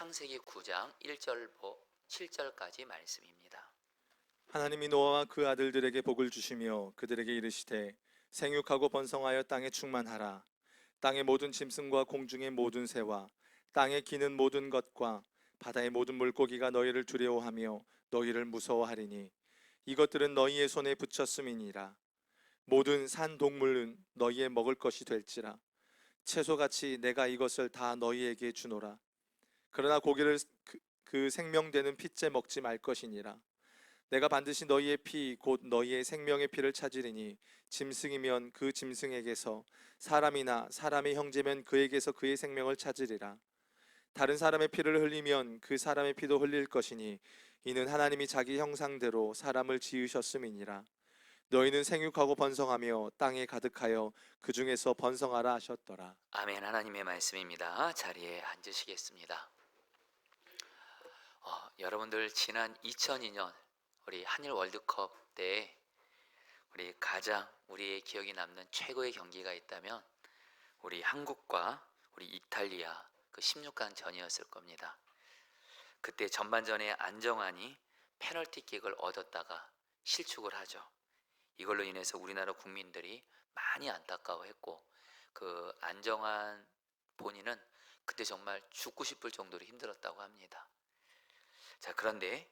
창세기 9장 1절부터 7절까지 말씀입니다. 하나님이 노아와 그 아들들에게 복을 주시며 그들에게 이르시되 생육하고 번성하여 땅에 충만하라. 땅의 모든 짐승과 공중의 모든 새와 땅에 기는 모든 것과 바다의 모든 물고기가 너희를 두려워하며 너희를 무서워하리니 이것들은 너희의 손에 붙였음이니라. 모든 산 동물은 너희의 먹을 것이 될지라. 채소같이 내가 이것을 다 너희에게 주노라. 그러나 고기를 그 생명되는 피째 먹지 말 것이니라. 내가 반드시 너희의 피 곧 너희의 생명의 피를 찾으리니 짐승이면 그 짐승에게서, 사람이나 사람의 형제면 그에게서 그의 생명을 찾으리라. 다른 사람의 피를 흘리면 그 사람의 피도 흘릴 것이니 이는 하나님이 자기 형상대로 사람을 지으셨음이니라. 너희는 생육하고 번성하며 땅에 가득하여 그 중에서 번성하라 하셨더라. 아멘. 하나님의 말씀입니다. 자리에 앉으시겠습니다. 여러분들 지난 2002년 우리 한일 월드컵 때 우리 가장 우리의 기억이 남는 최고의 경기가 있다면 우리 한국과 우리 이탈리아 그 16강 전이었을 겁니다. 그때 전반전에 안정환이 페널티킥을 얻었다가 실축을 하죠. 이걸로 인해서 우리나라 국민들이 많이 안타까워했고, 그 안정환 본인은 그때 정말 죽고 싶을 정도로 힘들었다고 합니다. 자, 그런데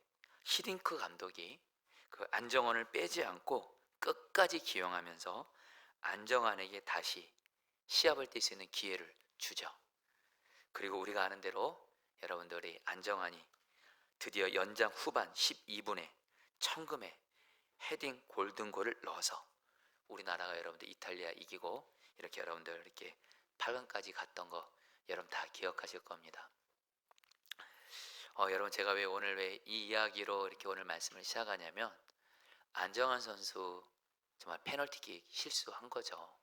히딩크 감독이 그 안정환을 빼지 않고 끝까지 기용하면서 안정환에게 다시 시합을 뛸 수 있는 기회를 주죠. 그리고 우리가 아는 대로 여러분들이 안정환이 드디어 연장 후반 12분에 청금에 헤딩 골든골을 넣어서 우리나라가 여러분들 이탈리아 이기고 이렇게 여러분들 이렇게 8강까지 갔던 거 여러분 다 기억하실 겁니다. 여러분 제가 오늘 왜 이 이야기로 이렇게 오늘 말씀을 시작하냐면, 안정환 선수 정말 페널티킥 실수한 거죠.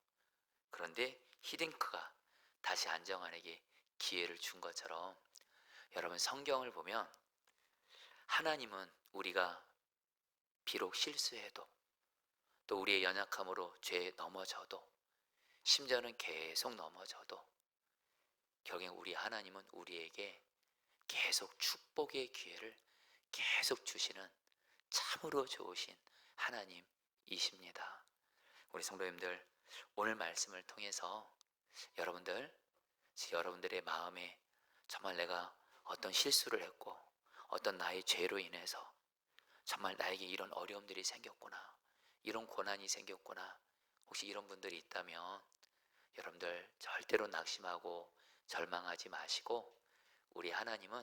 그런데 히딩크가 다시 안정환에게 기회를 준 것처럼 여러분 성경을 보면 하나님은 우리가 비록 실수해도, 또 우리의 연약함으로 죄에 넘어져도, 심지어는 계속 넘어져도 결국 우리 하나님은 우리에게 계속 축복의 기회를 계속 주시는 참으로 좋으신 하나님이십니다. 우리 성도님들, 오늘 말씀을 통해서 여러분들의 마음에 정말 내가 어떤 실수를 했고 어떤 나의 죄로 인해서 정말 나에게 이런 어려움들이 생겼구나, 이런 고난이 생겼구나, 혹시 이런 분들이 있다면 여러분들 절대로 낙심하고 절망하지 마시고, 우리 하나님은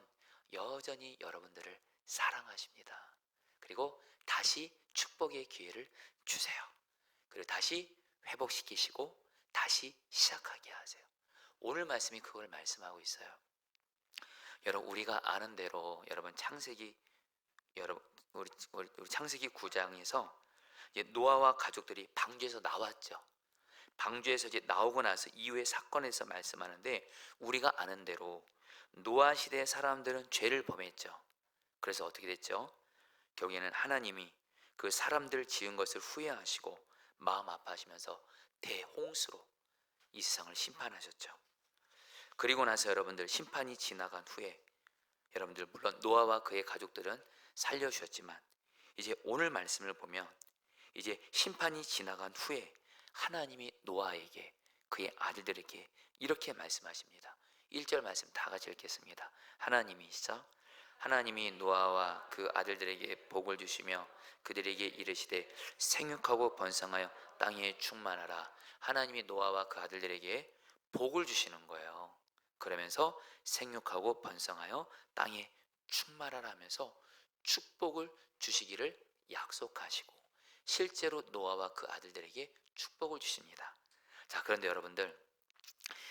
여전히 여러분들을 사랑하십니다. 그리고 다시 축복의 기회를 주세요. 그리고 다시 회복시키시고 다시 시작하게 하세요. 오늘 말씀이 그걸 말씀하고 있어요. 여러분, 우리가 아는 대로 여러분 창세기, 우리 창세기 9장에서 노아와 가족들이 방주에서 나왔죠. 방주에서 이제 나오고 나서 이후의 사건에서 말씀하는데, 우리가 아는 대로 노아 시대의 사람들은 죄를 범했죠. 그래서 어떻게 됐죠? 결국에는 하나님이 그 사람들 지은 것을 후회하시고 마음 아파하시면서 대홍수로 이 세상을 심판하셨죠. 그리고 나서 여러분들 심판이 지나간 후에 여러분들 물론 노아와 그의 가족들은 살려주셨지만, 이제 오늘 말씀을 보면 이제 심판이 지나간 후에 하나님이 노아에게 그의 아들들에게 이렇게 말씀하십니다. 1절 말씀 다 같이 읽겠습니다. 하나님이 노아와 그 아들들에게 복을 주시며 그들에게 이르시되 생육하고 번성하여 땅에 충만하라. 하나님이 노아와 그 아들들에게 복을 주시는 거예요. 그러면서 생육하고 번성하여 땅에 충만하라 하면서 축복을 주시기를 약속하시고 실제로 노아와 그 아들들에게 축복을 주십니다. 자, 그런데 여러분들,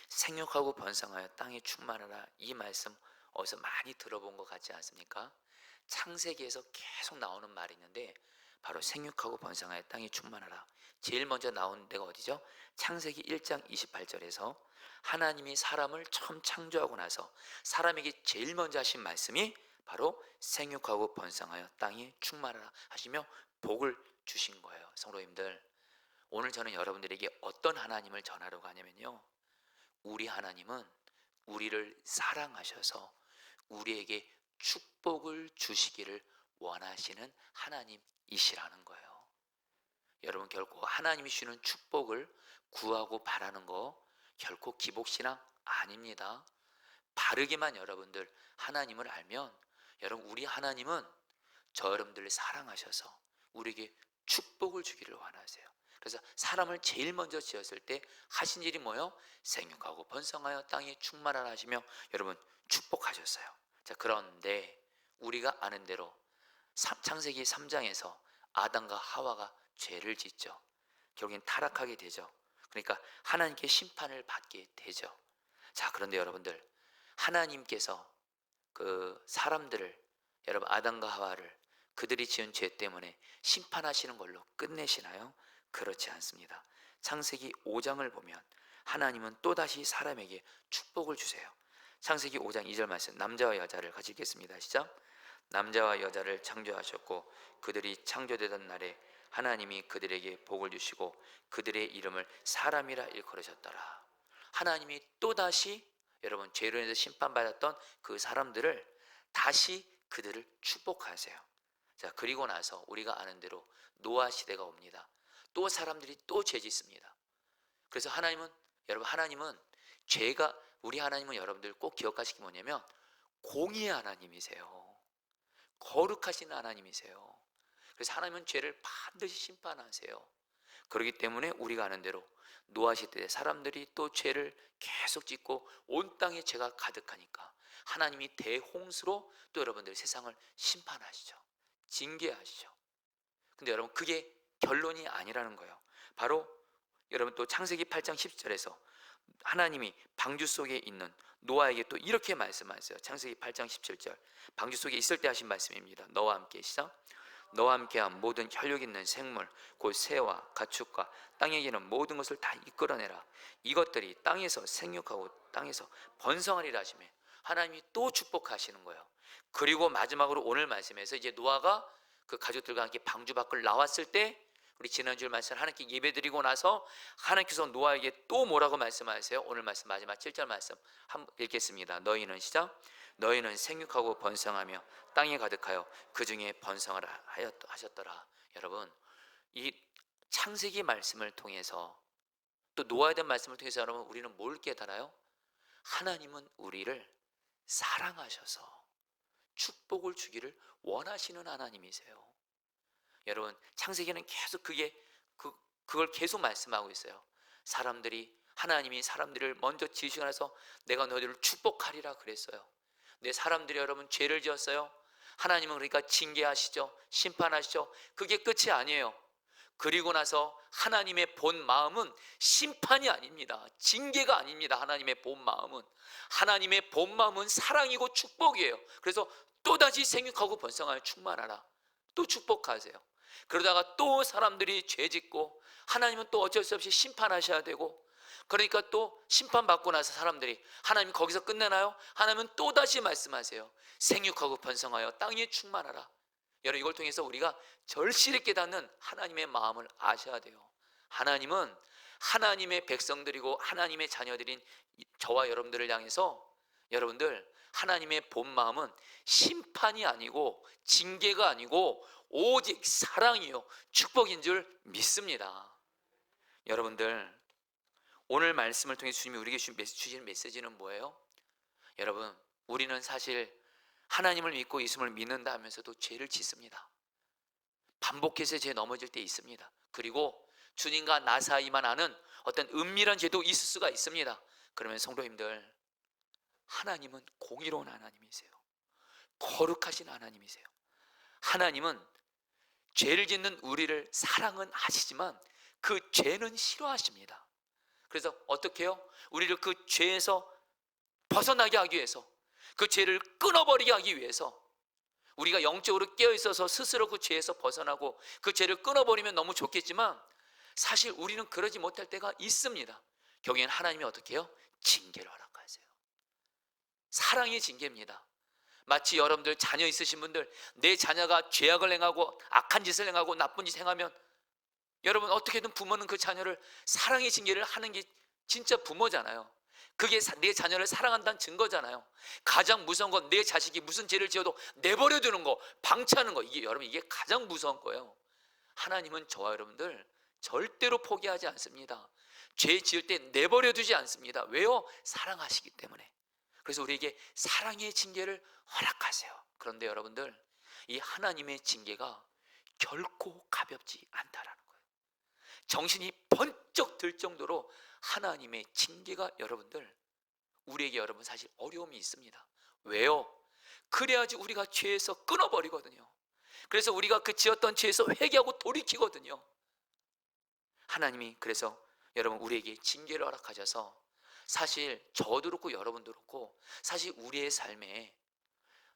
생육하고 번성하여 땅에 충만하라, 이 말씀 어디서 많이 들어본 것 같지 않습니까? 창세기에서 계속 나오는 말이 있는데 바로 생육하고 번성하여 땅에 충만하라. 제일 먼저 나온 데가 어디죠? 창세기 1장 28절에서 하나님이 사람을 처음 창조하고 나서 사람에게 제일 먼저 하신 말씀이 바로 생육하고 번성하여 땅에 충만하라 하시며 복을 주신 거예요. 성도님들, 오늘 저는 여러분들에게 어떤 하나님을 전하려고 하냐면요, 우리 하나님은 우리를 사랑하셔서 우리에게 축복을 주시기를 원하시는 하나님이시라는 거예요. 여러분, 결코 하나님이 주시는 축복을 구하고 바라는 거 결코 기복신앙 아닙니다. 바르게만 여러분들 하나님을 알면, 여러분, 우리 하나님은 저 여러분들을 사랑하셔서 우리에게 축복을 주기를 원하세요. 그래서 사람을 제일 먼저 지었을 때 하신 일이 뭐요? 생육하고 번성하여 땅에 충만하라 하시며 여러분 축복하셨어요. 자, 그런데 우리가 아는 대로 창세기 3장에서 아담과 하와가 죄를 짓죠. 결국엔 타락하게 되죠. 그러니까 하나님께 심판을 받게 되죠. 자, 그런데 여러분들, 하나님께서 그 사람들을, 여러분 아담과 하와를 그들이 지은 죄 때문에 심판하시는 걸로 끝내시나요? 그렇지 않습니다. 창세기 5장을 보면 하나님은 또다시 사람에게 축복을 주세요. 창세기 5장 2절 말씀, 남자와 여자를 같이 읽겠습니다. 시작. 남자와 여자를 창조하셨고 그들이 창조되던 날에 하나님이 그들에게 복을 주시고 그들의 이름을 사람이라 일컬으셨더라. 하나님이 또다시 여러분 죄로 인해서 심판받았던 그 사람들을 다시 그들을 축복하세요. 자, 그리고 나서 우리가 아는 대로 노아 시대가 옵니다. 또 사람들이 또 죄 짓습니다. 그래서 하나님은 죄가, 우리 하나님은 여러분들 꼭 기억하시기 뭐냐면 공의의 하나님이세요. 거룩하신 하나님이세요. 그래서 하나님은 죄를 반드시 심판하세요. 그렇기 때문에 우리가 아는 대로 노아 시대에 사람들이 또 죄를 계속 짓고 온 땅에 죄가 가득하니까 하나님이 대홍수로 또 여러분들 세상을 심판하시죠. 징계하시죠. 근데 여러분, 그게 결론이 아니라는 거예요. 바로 여러분 또 창세기 8장 10절에서 하나님이 방주 속에 있는 노아에게 또 이렇게 말씀하세요. 창세기 8장 17절, 방주 속에 있을 때 하신 말씀입니다. 너와 함께, 시작. 너와 함께한 모든 혈육 있는 생물 곧 새와 가축과 땅에 기는 모든 것을 다 이끌어내라. 이것들이 땅에서 생육하고 땅에서 번성하리라 하시며 하나님이 또 축복하시는 거예요. 그리고 마지막으로 오늘 말씀에서 이제 노아가 그 가족들과 함께 방주 밖을 나왔을 때, 우리 지난주 말씀 하나님께 예배드리고 나서 하나님께서 노아에게 또 뭐라고 말씀하세요? 오늘 말씀 마지막 7절 말씀 한번 읽겠습니다. 너희는, 시작. 너희는 생육하고 번성하며 땅에 가득하여 그 중에 번성을 하셨더라. 여러분, 이 창세기 말씀을 통해서 또 노아에 대한 말씀을 통해서 여러분 우리는 뭘 깨달아요? 하나님은 우리를 사랑하셔서 축복을 주기를 원하시는 하나님이세요. 여러분, 창세기는 계속 그걸 계속 말씀하고 있어요. 하나님이 사람들을 먼저 지으시고 나서 내가 너희들을 축복하리라 그랬어요. 내 사람들이 여러분 죄를 지었어요. 하나님은 그러니까 징계하시죠. 심판하시죠. 그게 끝이 아니에요. 그리고 나서 하나님의 본 마음은 심판이 아닙니다. 징계가 아닙니다. 하나님의 본 마음은 사랑이고 축복이에요. 그래서 또다시 생육하고 번성하여 충만하라. 또 축복하세요. 그러다가 또 사람들이 죄 짓고 하나님은 또 어쩔 수 없이 심판하셔야 되고, 그러니까 또 심판받고 나서 사람들이, 하나님이 거기서 끝내나요? 하나님은 또다시 말씀하세요. 생육하고 번성하여 땅에 충만하라. 여러분, 이걸 통해서 우리가 절실히 깨닫는 하나님의 마음을 아셔야 돼요. 하나님은 하나님의 백성들이고 하나님의 자녀들인 저와 여러분들을 향해서, 여러분들, 하나님의 본 마음은 심판이 아니고 징계가 아니고 오직 사랑이요 축복인 줄 믿습니다. 여러분들, 오늘 말씀을 통해 주님이 우리에게 주시는 메시지는 뭐예요? 여러분, 우리는 사실 하나님을 믿고 예수님을 믿는다 하면서도 죄를 짓습니다. 반복해서 죄 넘어질 때 있습니다. 그리고 주님과 나 사이만 아는 어떤 은밀한 죄도 있을 수가 있습니다. 그러면 성도님들, 하나님은 공의로운 하나님이세요. 거룩하신 하나님이세요. 하나님은 죄를 짓는 우리를 사랑은 하시지만 그 죄는 싫어하십니다. 그래서 어떻게 해요? 우리를 그 죄에서 벗어나게 하기 위해서, 그 죄를 끊어버리게 하기 위해서, 우리가 영적으로 깨어있어서 스스로 그 죄에서 벗어나고 그 죄를 끊어버리면 너무 좋겠지만 사실 우리는 그러지 못할 때가 있습니다. 결국엔 하나님이 어떻게 해요? 징계를 허락하세요. 사랑의 징계입니다. 마치 여러분들 자녀 있으신 분들, 내 자녀가 죄악을 행하고 악한 짓을 행하고 나쁜 짓을 행하면 여러분 어떻게든 부모는 그 자녀를 사랑의 징계를 하는 게 진짜 부모잖아요. 그게 내 자녀를 사랑한다는 증거잖아요. 가장 무서운 건 내 자식이 무슨 죄를 지어도 내버려 두는 거, 방치하는 거. 이게 여러분, 이게 가장 무서운 거예요. 하나님은 저와 여러분들 절대로 포기하지 않습니다. 죄 지을 때 내버려 두지 않습니다. 왜요? 사랑하시기 때문에. 그래서 우리에게 사랑의 징계를 허락하세요. 그런데 여러분들, 이 하나님의 징계가 결코 가볍지 않다라는 거예요. 정신이 번쩍 들 정도로 하나님의 징계가 여러분들, 우리에게 여러분 사실 어려움이 있습니다. 왜요? 그래야지 우리가 죄에서 끊어버리거든요. 그래서 우리가 그 지었던 죄에서 회개하고 돌이키거든요. 하나님이 그래서 여러분 우리에게 징계를 허락하셔서, 사실 저도 그렇고 여러분도 그렇고 사실 우리의 삶에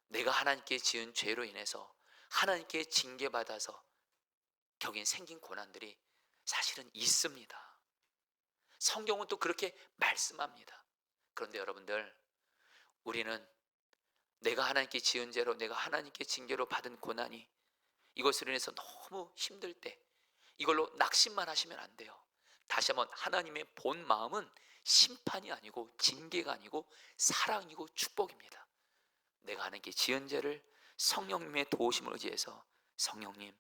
내가 하나님께 지은 죄로 인해서 하나님께 징계받아서 격인 생긴 고난들이 사실은 있습니다. 성경은 또 그렇게 말씀합니다. 그런데 여러분들, 우리는 내가 하나님께 지은 죄로, 내가 하나님께 징계로 받은 고난이, 이것으로 인해서 너무 힘들 때 이걸로 낙심만 하시면 안 돼요. 다시 한번, 하나님의 본 마음은 심판이 아니고 징계가 아니고 사랑이고 축복입니다. 내가 하나님께 지은 죄를 성령님의 도우심을 의지해서, 성령님,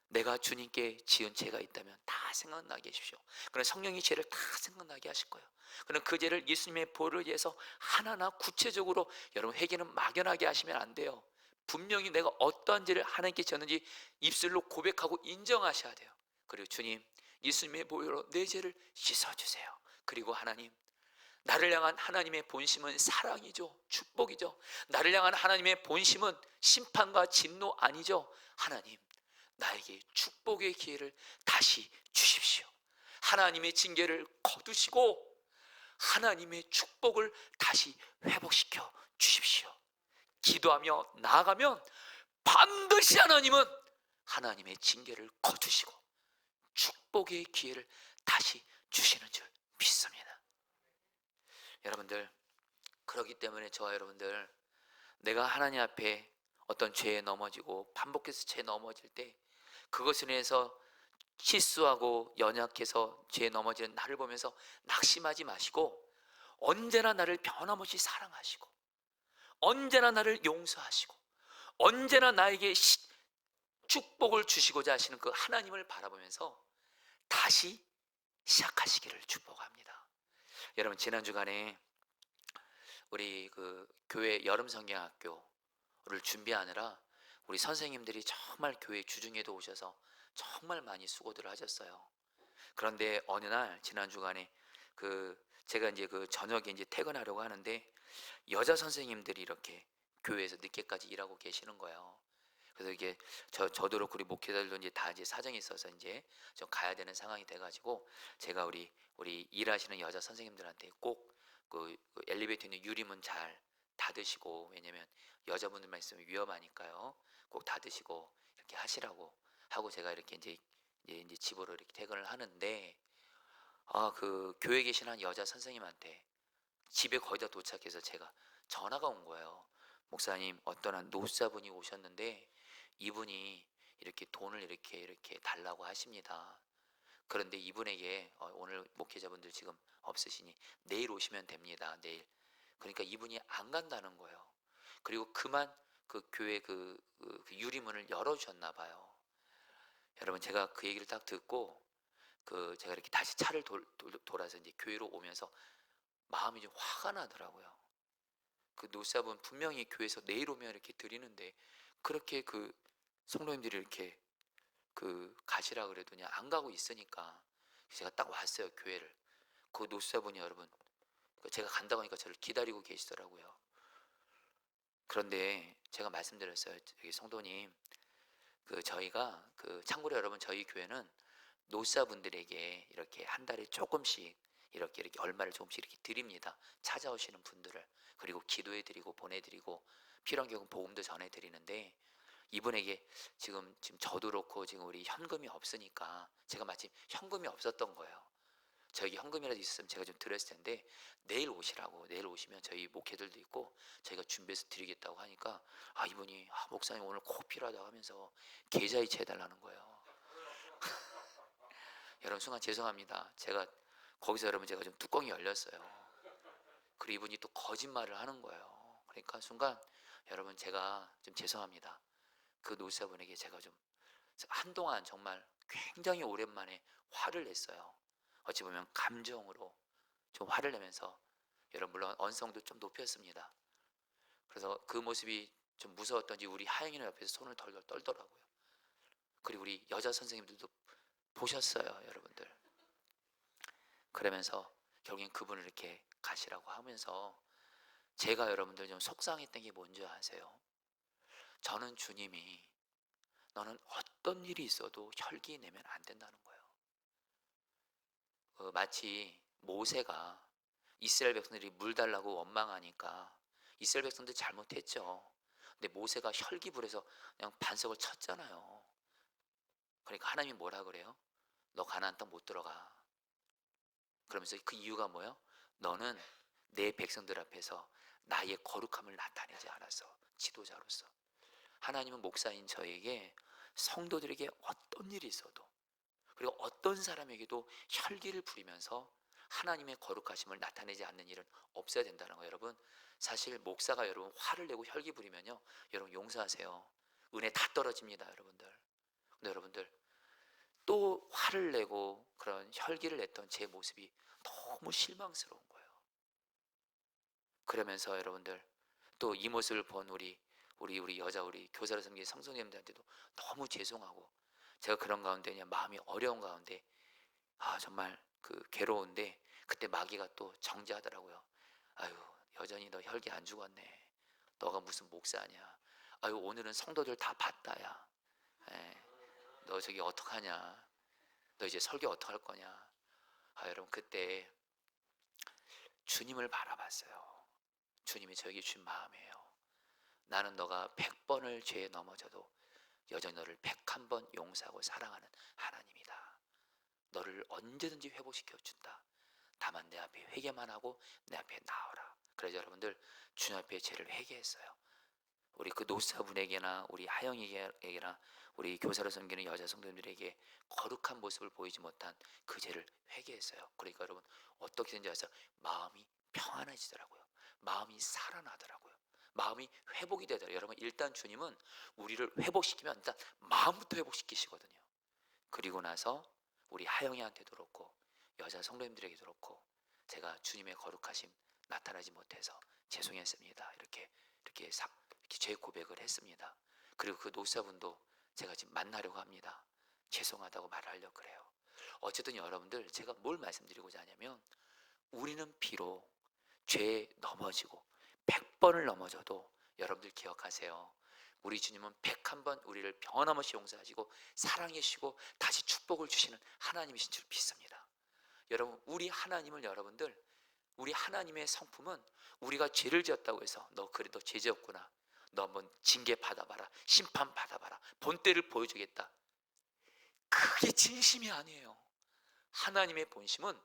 내가 주님께 지은 죄가 있다면 다 생각나게 해주십시오. 그럼 성령이 죄를 다 생각나게 하실 거예요. 그럼 그 죄를 예수님의 보혈을 의해서 하나하나 구체적으로, 여러분 회개는 막연하게 하시면 안 돼요. 분명히 내가 어떠한 죄를 하나님께 지었는지 입술로 고백하고 인정하셔야 돼요. 그리고 주님, 예수님의 보혈로 내 죄를 씻어주세요. 그리고 하나님, 나를 향한 하나님의 본심은 사랑이죠, 축복이죠. 나를 향한 하나님의 본심은 심판과 진노 아니죠. 하나님, 나에게 축복의 기회를 다시 주십시오. 하나님의 징계를 거두시고 하나님의 축복을 다시 회복시켜 주십시오. 기도하며 나아가면 반드시 하나님은 하나님의 징계를 거두시고 축복의 기회를 다시 주시는 줄 믿습니다. 여러분들, 그렇기 때문에 저와 여러분들, 내가 하나님 앞에 어떤 죄에 넘어지고 반복해서 죄에 넘어질 때, 그것을 인해서 실수하고 연약해서 죄에 넘어지는 나를 보면서 낙심하지 마시고, 언제나 나를 변함없이 사랑하시고 언제나 나를 용서하시고 언제나 나에게 축복을 주시고자 하시는 그 하나님을 바라보면서 다시 시작하시기를 축복합니다. 여러분, 지난 주간에 우리 그 교회 여름 성경학교를 준비하느라 우리 선생님들이 정말 교회 주중에도 오셔서 정말 많이 수고들을 하셨어요. 그런데 어느 날 지난 주간에 제가 이제 그 저녁에 이제 퇴근하려고 하는데 여자 선생님들이 이렇게 교회에서 늦게까지 일하고 계시는 거예요. 그래서 이게 저도 그렇고 우리 목회자들도 이제 다 이제 사정이 있어서 이제 좀 가야 되는 상황이 돼가지고, 제가 우리 일하시는 여자 선생님들한테 꼭 그 엘리베이터 있는 유리문 잘 닫으시고, 왜냐면 여자분들만 있으면 위험하니까요, 꼭 닫으시고 이렇게 하시라고 하고, 제가 이렇게 이제 집으로 이렇게 퇴근을 하는데, 그 교회에 계신 한 여자 선생님한테 집에 거의 다 도착해서 제가 전화가 온 거예요. 목사님, 어떤 한 노사분이 오셨는데 이분이 이렇게 돈을 이렇게 달라고 하십니다. 그런데 이분에게 오늘 목회자분들 지금 없으시니 내일 오시면 됩니다. 내일. 그러니까 이분이 안 간다는 거예요. 그리고 그만 그 교회 그 유리문을 열어주셨나 봐요. 여러분, 제가 그 얘기를 딱 듣고 제가 이렇게 다시 차를 돌아서 이제 교회로 오면서 마음이 좀 화가 나더라고요. 그 노사분 분명히 교회에서 내일 오면 이렇게 드리는데, 그렇게 그 성도님들이 이렇게 가시라 그래도 그냥 안 가고 있으니까 제가 딱 왔어요, 교회를. 그 노사분이 여러분, 제가 간다고 하니까 저를 기다리고 계시더라고요. 그런데 제가 말씀드렸어요. 저기 성도님, 저희가 참고로 여러분, 저희 교회는 노사분들에게 이렇게 한 달에 조금씩 이렇게 얼마를 조금씩 이렇게 드립니다. 찾아오시는 분들을. 그리고 기도해 드리고 보내드리고 필요한 경우 복음도 전해 드리는데, 이분에게 지금 저도 그렇고 지금 우리 현금이 없으니까, 제가 마침 현금이 없었던 거예요. 저희 현금이라도 있었으면 제가 좀 드렸을 텐데, 내일 오시라고, 내일 오시면 저희 목회들도 있고 저희가 준비해서 드리겠다고 하니까, 이분이 목사님 오늘 꼭 필요하다고 하면서 계좌이체 해달라는 거예요. 여러분, 순간 죄송합니다. 제가 거기서 여러분, 제가 좀 뚜껑이 열렸어요. 그리고 이분이 또 거짓말을 하는 거예요. 그러니까 순간 여러분 제가 좀 죄송합니다. 그 노사분에게 제가 좀 한동안 정말 굉장히 오랜만에 화를 냈어요. 어찌 보면 감정으로 좀 화를 내면서 여러분 물론 언성도 좀 높였습니다. 그래서 그 모습이 좀 무서웠던지 우리 하영이는 옆에서 손을 덜덜 떨더라고요. 그리고 우리 여자 선생님들도 보셨어요, 여러분들. 그러면서 결국엔 그분을 이렇게 가시라고 하면서 제가 여러분들 좀 속상했던 게 뭔지 아세요? 저는 주님이 너는 어떤 일이 있어도 혈기 내면 안 된다는 거예요. 마치 모세가 이스라엘 백성들이 물 달라고 원망하니까 이스라엘 백성들 잘못했죠. 근데 모세가 혈기불에서 그냥 반석을 쳤잖아요. 그러니까 하나님이 뭐라 그래요? 너 가나안 땅 못 들어가. 그러면서 그 이유가 뭐예요? 너는 내 백성들 앞에서 나의 거룩함을 나타내지 않았어. 지도자로서. 하나님은 목사인 저에게 성도들에게 어떤 일이 있어도 그리고 어떤 사람에게도 혈기를 부리면서 하나님의 거룩하심을 나타내지 않는 일은 없어야 된다는 거예요. 여러분 사실 목사가 여러분 화를 내고 혈기 부리면요 여러분 용서하세요. 은혜 다 떨어집니다 여러분들. 근데 여러분들 또 화를 내고 그런 혈기를 냈던 제 모습이 너무 실망스러운 거예요. 그러면서 여러분들 또 이 모습을 본 우리 여자 우리 교사를 섬기는 성도님들한테도 너무 죄송하고 제가 그런 가운데 그냥 마음이 어려운 가운데 정말 그 괴로운데 그때 마귀가 또 정죄하더라고요. 아유 여전히 너 혈기 안 죽었네. 너가 무슨 목사냐. 아유 오늘은 성도들 다 봤다야. 예, 너 저기 어떡하냐. 너 이제 설교 어떡할 거냐. 여러분 그때 주님을 바라봤어요. 주님이 저에게 준 마음이에요. 나는 너가 100번을 죄에 넘어져도 여전히 너를 101번 용서하고 사랑하는 하나님이다. 너를 언제든지 회복시켜 준다. 다만 내 앞에 회개만 하고 내 앞에 나오라. 그래서 여러분들 주님 앞에 죄를 회개했어요. 우리 그 노사분에게나 우리 하영이에게나 우리 교사를 섬기는 여자 성도님들에게 거룩한 모습을 보이지 못한 그 죄를 회개했어요. 그러니까 여러분 어떻게 된지 아세요? 마음이 평안해지더라고요. 마음이 살아나더라고요. 마음이 회복이 되더라고요. 여러분 일단 주님은 우리를 회복시키면 일단 마음부터 회복시키시거든요. 그리고 나서 우리 하영이한테도 그렇고 여자 성도님들에게도 그렇고 제가 주님의 거룩하심 나타나지 못해서 죄송했습니다. 이렇게 제 고백을 했습니다. 그리고 그 노사분도 제가 지금 만나려고 합니다. 죄송하다고 말하려고 그래요. 어쨌든 여러분들 제가 뭘 말씀드리고자 하냐면 우리는 비록 죄에 넘어지고 100번을 넘어져도 여러분들 기억하세요. 우리 주님은 101번 우리를 변함없이 용서하시고 사랑해 주시고 다시 축복을 주시는 하나님이신 줄 믿습니다. 여러분 우리 하나님을 여러분들 우리 하나님의 성품은 우리가 죄를 지었다고 해서 너 그래도 죄 지었구나. 너 한번 징계 받아봐라. 심판 받아봐라. 본때를 보여주겠다. 그게 진심이 아니에요. 하나님의 본심은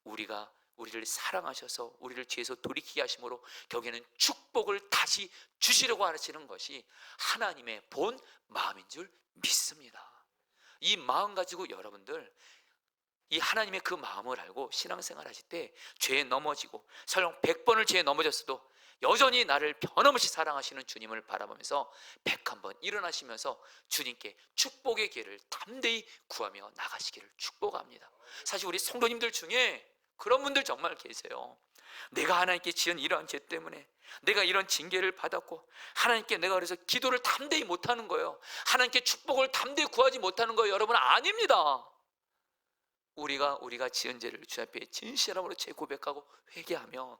우리를 사랑하셔서 우리를 죄에서 돌이키게 하심으로 결국에는 축복을 다시 주시려고 하시는 것이 하나님의 본 마음인 줄 믿습니다. 이 마음 가지고 여러분들 이 하나님의 그 마음을 알고 신앙생활 하실 때 죄에 넘어지고 설령 100번을 죄에 넘어졌어도 여전히 나를 변함없이 사랑하시는 주님을 바라보면서 101번 일어나시면서 주님께 축복의 길을 담대히 구하며 나가시기를 축복합니다. 사실 우리 성도님들 중에 그런 분들 정말 계세요. 내가 하나님께 지은 이러한 죄 때문에 내가 이런 징계를 받았고 하나님께 내가 그래서 기도를 담대히 못하는 거예요. 하나님께 축복을 담대히 구하지 못하는 거예요. 여러분 아닙니다. 우리가 지은 죄를 주 앞에 진실함으로 재고백하고 회개하면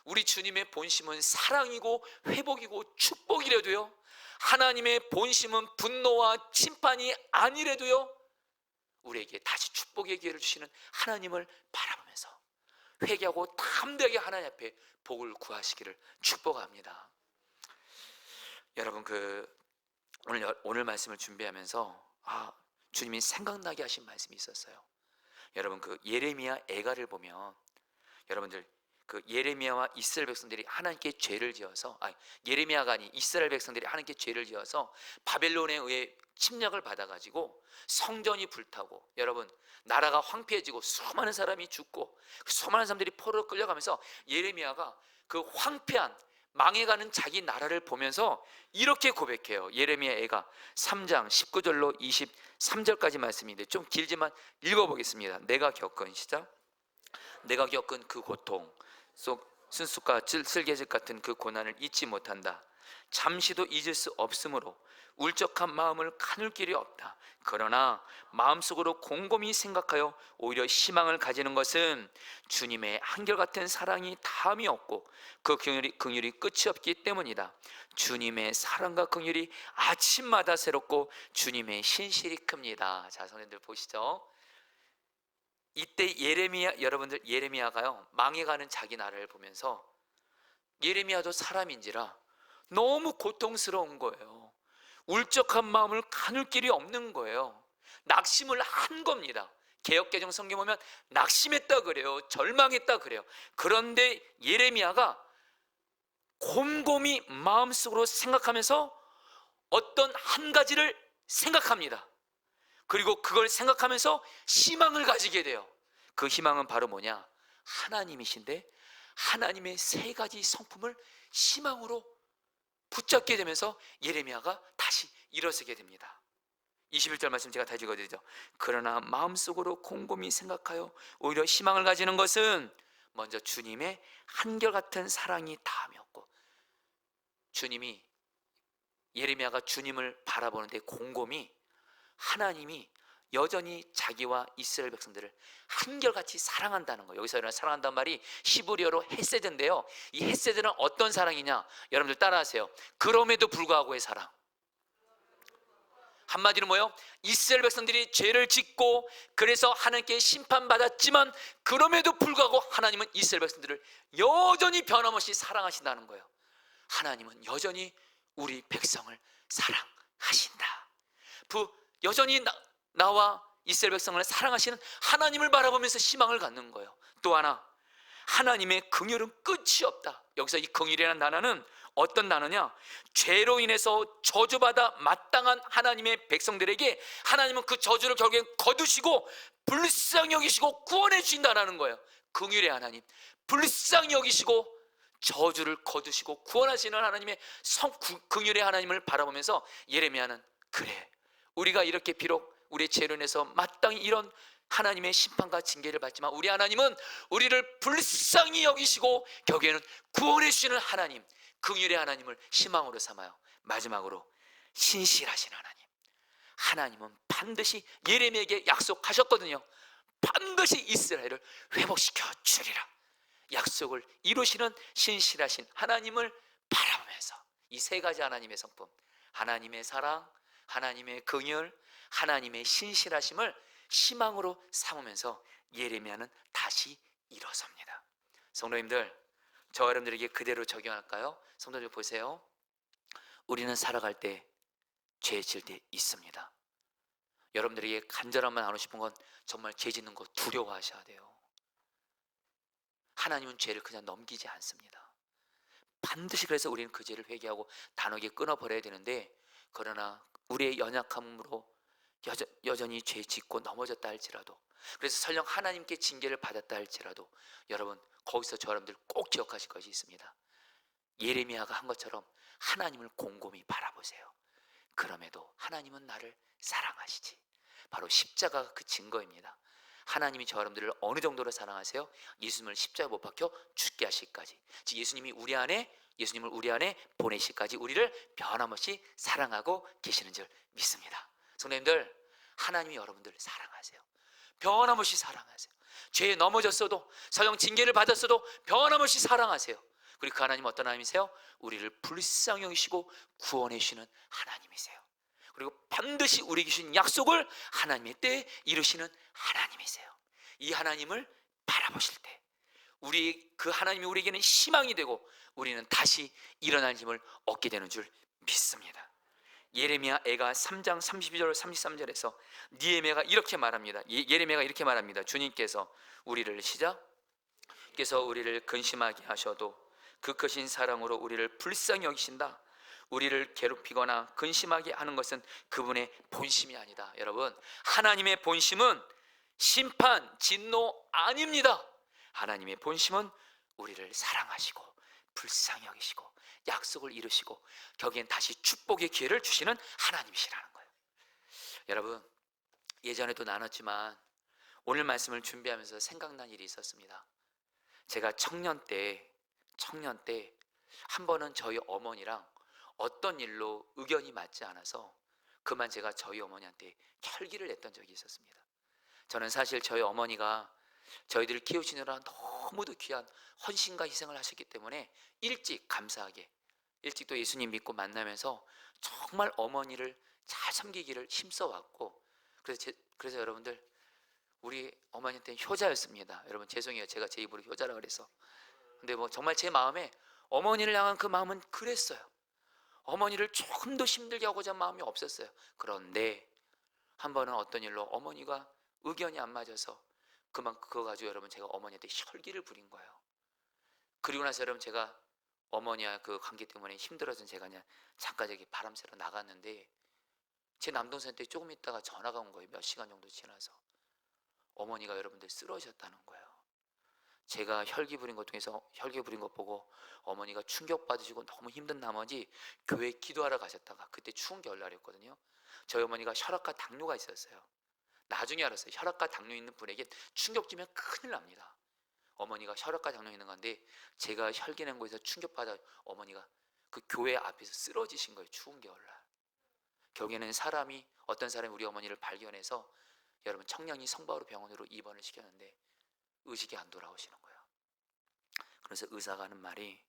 우리 주님의 본심은 사랑이고 회복이고 축복이라도요 하나님의 본심은 분노와 심판이 아니라도요 우리에게 다시 축복의 기회를 주시는 하나님을 바라보면서 회개하고 담대하게 하나님 앞에 복을 구하시기를 축복합니다. 여러분 오늘 말씀을 준비하면서 주님이 생각나게 하신 말씀이 있었어요. 여러분 예레미야 애가를 보면 여러분들 예레미야와 이스라엘 백성들이 하나님께 죄를 지어서 예레미야가 아닌 이스라엘 백성들이 하나님께 죄를 지어서 바벨론에 의해 침략을 받아가지고 성전이 불타고, 여러분, 나라가 황폐해지고 수많은 사람이 죽고 수많은 사람들이 포로로 끌려가면서 예레미야가 그 황폐한 망해가는 자기 나라를 보면서 이렇게 고백해요. 예레미야 애가 3장 19절로 23절까지 말씀인데 좀 길지만 읽어보겠습니다. 내가 겪은 그 고통 속 순수가 쓸개질 같은 그 고난을 잊지 못한다. 잠시도 잊을 수 없으므로 울적한 마음을 가눌 길이 없다. 그러나 마음속으로 곰곰이 생각하여 오히려 희망을 가지는 것은 주님의 한결같은 사랑이 다함이 없고 그 긍휼이 끝이 없기 때문이다. 주님의 사랑과 긍휼이 아침마다 새롭고 주님의 신실이 큽니다. 자, 선생님들 보시죠. 이때 여러분들 예레미야가요, 망해가는 자기 나라를 보면서 예레미야도 사람인지라 너무 고통스러운 거예요. 울적한 마음을 가눌 길이 없는 거예요. 낙심을 한 겁니다. 개역개정 성경 보면 낙심했다 그래요. 절망했다 그래요. 그런데 예레미야가 곰곰이 마음속으로 생각하면서 어떤 한 가지를 생각합니다. 그리고 그걸 생각하면서 희망을 가지게 돼요. 그 희망은 바로 뭐냐? 하나님이신데 하나님의 세 가지 성품을 희망으로 붙잡게 되면서 예레미야가 다시 일어서게 됩니다. 21절 말씀 제가 다시 읽어드리죠. 그러나 마음속으로 곰곰이 생각하여 오히려 희망을 가지는 것은 먼저 주님의 한결같은 사랑이 다함이었고, 주님이, 예레미야가 주님을 바라보는데 곰곰이 하나님이 여전히 자기와 이스라엘 백성들을 한결같이 사랑한다는 거예요. 여기서 사랑한다는 말이 히브리어로 헤세드인데요, 이 헤세드는 어떤 사랑이냐? 여러분들 따라하세요. 그럼에도 불구하고의 사랑. 한마디로 뭐예요? 이스라엘 백성들이 죄를 짓고 그래서 하나님께 심판받았지만 그럼에도 불구하고 하나님은 이스라엘 백성들을 여전히 변함없이 사랑하신다는 거예요. 하나님은 여전히 우리 백성을 사랑하신다. 여전히 나와 이스라엘 백성을 사랑하시는 하나님을 바라보면서 희망을 갖는 거예요. 또 하나, 하나님의 긍휼은 끝이 없다. 여기서 이 긍휼이라는 단어는 어떤 단어냐? 죄로 인해서 저주받아 마땅한 하나님의 백성들에게 하나님은 그 저주를 결국엔 거두시고 불쌍히 여기시고 구원해 주신다는 거예요. 긍휼의 하나님, 불쌍히 여기시고 저주를 거두시고 구원하시는 하나님의 긍휼의 하나님을 바라보면서 예레미야는, 그래, 우리가 이렇게 비록 우리의 죄로 인해서 마땅히 이런 하나님의 심판과 징계를 받지만 우리 하나님은 우리를 불쌍히 여기시고 결국에는 구원해 주시는 하나님, 긍휼의 하나님을 희망으로 삼아요. 마지막으로 신실하신 하나님, 하나님은 반드시 예레미야에게 약속하셨거든요. 반드시 이스라엘을 회복시켜 주리라. 약속을 이루시는 신실하신 하나님을 바라보면서 이 세 가지 하나님의 성품, 하나님의 사랑, 하나님의 긍휼, 하나님의 신실하심을 희망으로 삼으면서 예레미야는 다시 일어섭니다. 성도님들, 저 여러분들에게 그대로 적용할까요? 성도들 보세요. 우리는 살아갈 때 죄 질 때 있습니다. 여러분들에게 간절함만 나누고 싶은 건 정말 죄 짓는 거 두려워하셔야 돼요. 하나님은 죄를 그냥 넘기지 않습니다. 반드시 그래서 우리는 그 죄를 회개하고 단호하게 끊어버려야 되는데, 그러나 우리의 연약함으로 여전히 죄 짓고 넘어졌다 할지라도, 그래서 설령 하나님께 징계를 받았다 할지라도, 여러분 거기서 저 여러분들 꼭 기억하실 것이 있습니다. 예레미야가 한 것처럼 하나님을 곰곰이 바라보세요. 그럼에도 하나님은 나를 사랑하시지. 바로 십자가가 그 증거입니다. 하나님이 저 여러분들을 어느 정도로 사랑하세요? 예수님을 십자가에 못 박혀 죽게 하실까지, 즉 예수님을 우리 안에 보내실까지 우리를 변함없이 사랑하고 계시는 줄 믿습니다. 성도님들, 하나님이 여러분들 사랑하세요. 변함없이 사랑하세요. 죄에 넘어졌어도, 설령 징계를 받았어도 변함없이 사랑하세요. 그리고 그 하나님은 어떤 하나님이세요? 우리를 불쌍히 여기시고 구원해 주시는 하나님이세요. 그리고 반드시 우리에게 주신 약속을 하나님의 때에 이루시는 하나님이세요. 이 하나님을 바라보실 때 그 하나님이 우리에게는 희망이 되고 우리는 다시 일어날 힘을 얻게 되는 줄 믿습니다. 예레미야 애가 3장 32절 33절에서 예레미야가 이렇게 말합니다. 주님께서 우리를 우리를 근심하게 하셔도 그 크신 사랑으로 우리를 불쌍히 여기신다. 우리를 괴롭히거나 근심하게 하는 것은 그분의 본심이 아니다. 여러분, 하나님의 본심은 심판, 진노 아닙니다. 하나님의 본심은 우리를 사랑하시고 불쌍히 여기시고 약속을 이루시고 거기엔 다시 축복의 기회를 주시는 하나님이시라는 거예요. 여러분, 예전에도 나눴지만 오늘 말씀을 준비하면서 생각난 일이 있었습니다. 제가 청년 때 한 번은 저희 어머니랑 어떤 일로 의견이 맞지 않아서 그만 제가 저희 어머니한테 혈기를 냈던 적이 있었습니다. 저는 사실 저희 어머니가 저희들을 키우시느라 너무도 귀한 헌신과 희생을 하셨기 때문에 일찍, 감사하게 일찍 또 예수님 믿고 만나면서 정말 어머니를 잘 섬기기를 힘써왔고, 그래서 여러분들, 우리 어머니한테는 효자였습니다. 여러분 죄송해요, 제가 제 입으로 효자라 그래서. 근데 뭐 정말 제 마음에 어머니를 향한 그 마음은 그랬어요. 어머니를 조금 더 힘들게 하고자 한 마음이 없었어요. 그런데 한 번은 어떤 일로 어머니가 의견이 안 맞아서 그거 가지고 여러분 제가 어머니한테 혈기를 부린 거예요. 그리고 나서 여러분 제가 어머니와 그 관계 때문에 힘들어서 제가 그냥 잠깐 저기 바람 쐬러 나갔는데 제 남동생한테 조금 있다가 전화가 온 거예요. 몇 시간 정도 지나서 어머니가 여러분들 쓰러졌다는 거예요. 제가 혈기 부린 것 중에서 혈기 부린 것 보고 어머니가 충격받으시고 너무 힘든 나머지 교회 기도하러 가셨다가, 그때 추운 겨울날이었거든요. 저희 어머니가 혈압과 당뇨가 있었어요. 나중에 알았어요. 혈압과 당뇨 있는 분에게 충격 주면 큰일 납니다. 어머니가 혈압과 당뇨 있는 건데 제가 혈기 낸 거에서 충격받아 어머니가 그 교회 앞에서 쓰러지신 거예요. 추운 겨울날. 결국에는 어떤 사람이 우리 어머니를 발견해서 여러분 청량리 성바오로 병원으로 입원을 시켰는데 의식이 안 돌아오시는 거예요. 그래서 의사가 하는 말이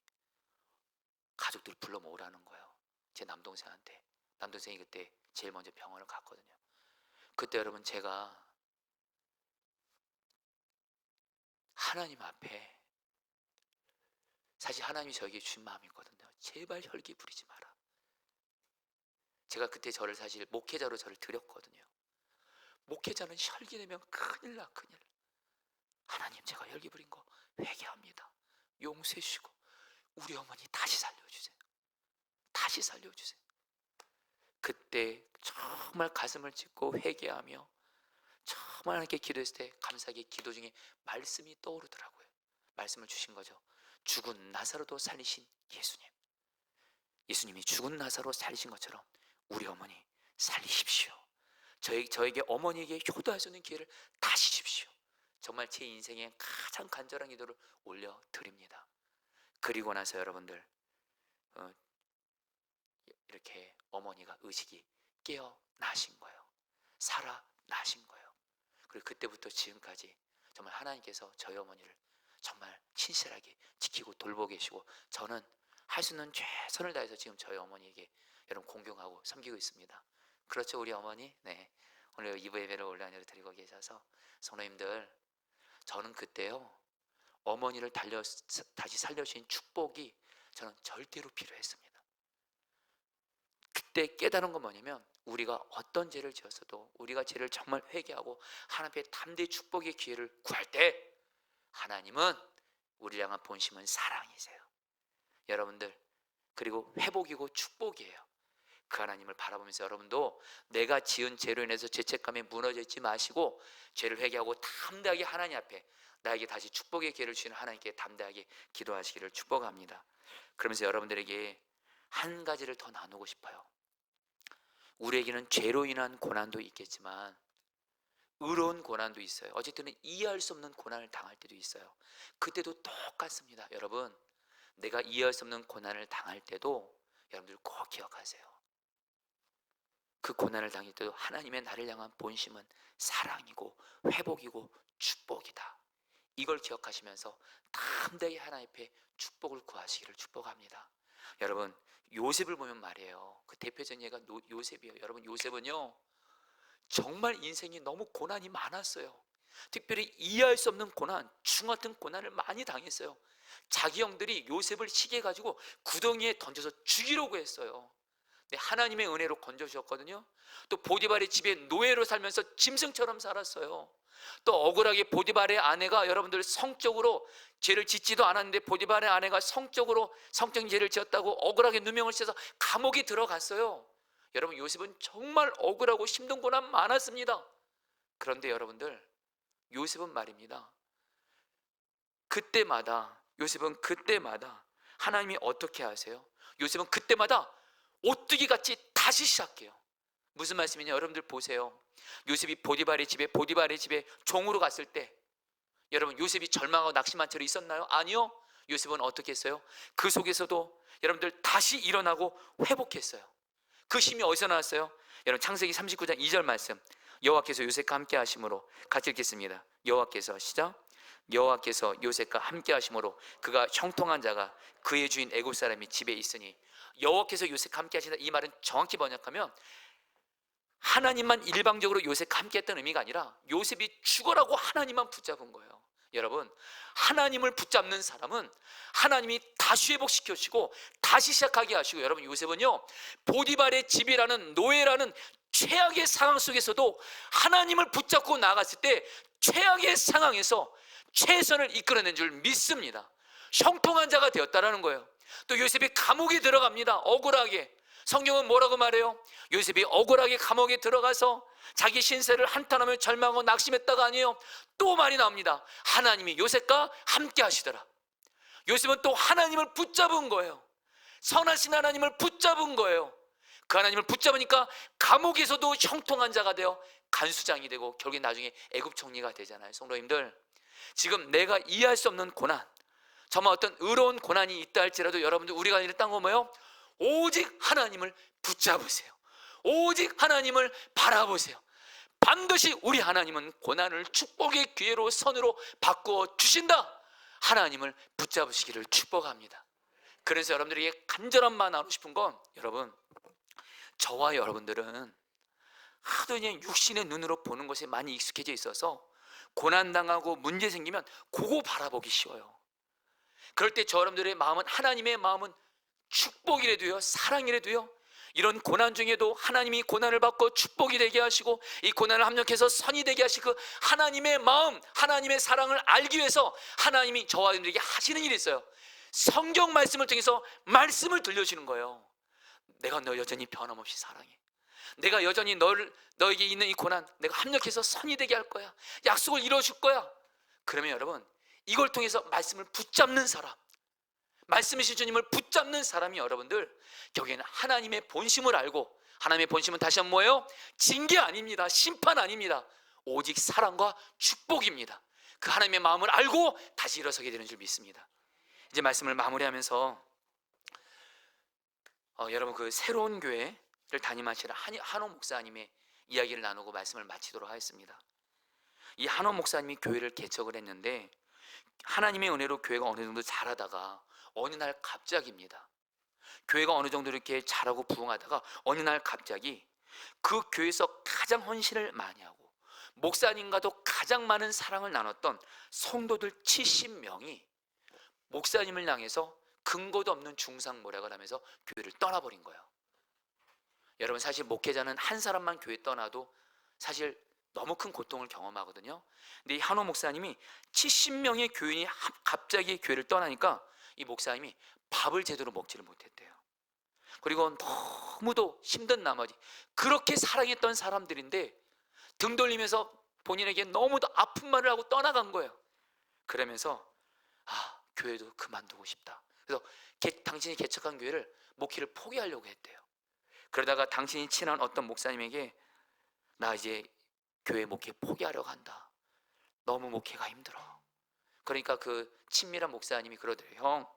가족들 불러 모으라는 거예요. 제 남동생한테. 남동생이 그때 제일 먼저 병원을 갔거든요. 그때 여러분 제가 하나님 앞에, 사실 하나님이 저에게 주신 마음이 있거든요. 제발 혈기 부리지 마라. 제가 그때 저를 사실 목회자로 저를 드렸거든요. 목회자는 혈기 내면 큰일 나, 큰일. 하나님, 제가 혈기 부린 거 회개합니다. 용서해 주시고 우리 어머니 다시 살려주세요. 다시 살려주세요. 그때 정말 가슴을 찢고 회개하며 정말 하나님께 기도했을 때 감사하게 기도 중에 말씀이 떠오르더라고요. 말씀을 주신 거죠. 죽은 나사로도 살리신 예수님. 예수님이 죽은 나사로 살리신 것처럼 우리 어머니 살리십시오. 저에게 어머니에게 효도할 수 있는 기회를 다시 주십시오. 정말 제 인생에 가장 간절한 기도를 올려드립니다. 그리고 나서 여러분들 이렇게 어머니가 의식이 깨어나신 거예요. 살아나신 거예요. 그리고 그때부터 지금까지 정말 하나님께서 저희 어머니를 정말 신실하게 지키고 돌보고 계시고, 저는 할 수 있는 최선을 다해서 지금 저희 어머니에게 여러분 공경하고 섬기고 있습니다. 그렇죠, 우리 어머니? 네, 오늘 2부 예배를 온라인으로 드리고 계셔서 성도님들, 저는 그때요 어머니를 다시 살려주신 축복이 저는 절대로 필요했습니다. 그때 깨달은 건 뭐냐면, 우리가 어떤 죄를 지었어도 우리가 죄를 정말 회개하고 하나님 앞에 담대히 축복의 기회를 구할 때 하나님은 우리를 향한 본심은 사랑이세요. 여러분들, 그리고 회복이고 축복이에요. 그 하나님을 바라보면서 여러분도 내가 지은 죄로 인해서 죄책감에 무너져 있지 마시고 죄를 회개하고 담대하게 하나님 앞에 나에게 다시 축복의 기회를 주시는 하나님께 담대하게 기도하시기를 축복합니다. 그러면서 여러분들에게 한 가지를 더 나누고 싶어요. 우리에게는 죄로 인한 고난도 있겠지만 의로운 고난도 있어요. 어쨌든 이해할 수 없는 고난을 당할 때도 있어요. 그때도 똑같습니다. 여러분, 내가 이해할 수 없는 고난을 당할 때도 여러분들 꼭 기억하세요. 그 고난을 당할 때도 하나님의 나를 향한 본심은 사랑이고 회복이고 축복이다. 이걸 기억하시면서 담대히 하나님 앞에 축복을 구하시기를 축복합니다. 여러분, 요셉을 보면 말이에요. 그 대표적인 예가 요셉이에요. 여러분, 요셉은요 정말 인생이 너무 고난이 많았어요. 특별히 이해할 수 없는 고난, 죽음 같은 고난을 많이 당했어요. 자기 형들이 요셉을 시기해 가지고 구덩이에 던져서 죽이려고 했어요. 네, 하나님의 은혜로 건져주셨거든요. 또 보디발의 집에 노예로 살면서 짐승처럼 살았어요. 또 억울하게 보디발의 아내가 여러분들 성적으로 죄를 짓지도 않았는데 보디발의 아내가 성적으로 성적인 죄를 지었다고 억울하게 누명을 씌워서 감옥에 들어갔어요. 여러분, 요셉은 정말 억울하고 힘든 고난 많았습니다. 그런데 여러분들, 요셉은 말입니다, 요셉은 그때마다 하나님이 어떻게 하세요? 요셉은 그때마다 오뚜기 같이 다시 시작해요. 무슨 말씀이냐, 여러분들 보세요. 요셉이 보디발의 집에 종으로 갔을 때 여러분, 요셉이 절망하고 낙심한 채로 있었나요? 아니요. 요셉은 어떻게 했어요? 그 속에서도 여러분들 다시 일어나고 회복했어요. 그 힘이 어디서 나왔어요? 여러분, 창세기 39장 2절 말씀, 여호와께서 요셉과 함께 하심으로, 같이 읽겠습니다. 여호와께서, 시작. 여호와께서 요셉과 함께 하심으로 그가 형통한 자가 그의 주인 애굽 사람이 집에 있으니. 여호와께서 요셉과 함께 하신다, 이 말은 정확히 번역하면 하나님만 일방적으로 요셉과 함께 했던 의미가 아니라 요셉이 죽어라고 하나님만 붙잡은 거예요. 여러분, 하나님을 붙잡는 사람은 하나님이 다시 회복시켜주시고 다시 시작하게 하시고, 여러분, 요셉은요, 보디발의 집이라는 노예라는 최악의 상황 속에서도 하나님을 붙잡고 나갔을 때 최악의 상황에서 최선을 이끌어낸 줄 믿습니다. 형통한 자가 되었다라는 거예요. 또 요셉이 감옥에 들어갑니다. 억울하게. 성경은 뭐라고 말해요? 요셉이 억울하게 감옥에 들어가서 자기 신세를 한탄하며 절망하고 낙심했다가 아니에요. 또 말이 나옵니다. 하나님이 요셉과 함께 하시더라. 요셉은 또 하나님을 붙잡은 거예요. 선하신 하나님을 붙잡은 거예요. 그 하나님을 붙잡으니까 감옥에서도 형통한 자가 되어 간수장이 되고 결국에 나중에 애굽 총리가 되잖아요. 성도님들, 지금 내가 이해할 수 없는 고난, 정말 어떤 의로운 고난이 있다 할지라도 여러분들, 우리가 이랬던 거 뭐예요? 오직 하나님을 붙잡으세요. 오직 하나님을 바라보세요. 반드시 우리 하나님은 고난을 축복의 기회로 선으로 바꾸어 주신다. 하나님을 붙잡으시기를 축복합니다. 그래서 여러분들에게 간절한 말 나누고 싶은 건, 여러분, 저와 여러분들은 하도 그냥 육신의 눈으로 보는 것에 많이 익숙해져 있어서 고난당하고 문제 생기면 그거 바라보기 쉬워요. 그럴 때 저 여러분들의 마음은, 하나님의 마음은 축복이라도요, 사랑이라도요, 이런 고난 중에도 하나님이 고난을 받고 축복이 되게 하시고 이 고난을 합력해서 선이 되게 하시고 그 하나님의 마음, 하나님의 사랑을 알기 위해서 하나님이 저와 여러분들에게 하시는 일이 있어요. 성경 말씀을 통해서 말씀을 들려주는 거예요. 내가 너 여전히 변함없이 사랑해. 내가 여전히 너에게 있는 이 고난 내가 합력해서 선이 되게 할 거야. 약속을 이루어줄 거야. 그러면 여러분, 이걸 통해서 말씀을 붙잡는 사람, 말씀이신 주님을 붙잡는 사람이 여러분들, 여기에는 하나님의 본심을 알고, 하나님의 본심은 다시 한번 뭐예요? 징계 아닙니다. 심판 아닙니다. 오직 사랑과 축복입니다. 그 하나님의 마음을 알고 다시 일어서게 되는 줄 믿습니다. 이제 말씀을 마무리하면서 여러분, 그 새로운 교회를 담임하시는 한호 목사님의 이야기를 나누고 말씀을 마치도록 하겠습니다. 이 한호 목사님이 교회를 개척을 했는데 하나님의 은혜로 교회가 어느 정도 자라다가 어느 날 갑자기입니다. 교회가 어느 정도 이렇게 자라고 부흥하다가 어느 날 갑자기 그 교회에서 가장 헌신을 많이 하고 목사님과도 가장 많은 사랑을 나눴던 성도들 70명이 목사님을 향해서 근거도 없는 중상모략을 하면서 교회를 떠나버린 거예요. 여러분, 사실 목회자는 한 사람만 교회 떠나도 사실 너무 큰 고통을 경험하거든요. 근데 이 한호 목사님이 70명의 교인이 갑자기 교회를 떠나니까 이 목사님이 밥을 제대로 먹지를 못했대요. 그리고 너무도 힘든 나머지 그렇게 사랑했던 사람들인데 등 돌리면서 본인에게 너무도 아픈 말을 하고 떠나간 거예요. 그러면서 교회도 그만두고 싶다. 그래서 당신이 개척한 교회를, 목회를 포기하려고 했대요. 그러다가 당신이 친한 어떤 목사님에게 나 이제 교회 목회 포기하려고 한다. 너무 목회가 힘들어. 그러니까 그 친밀한 목사님이 그러더래요. 형,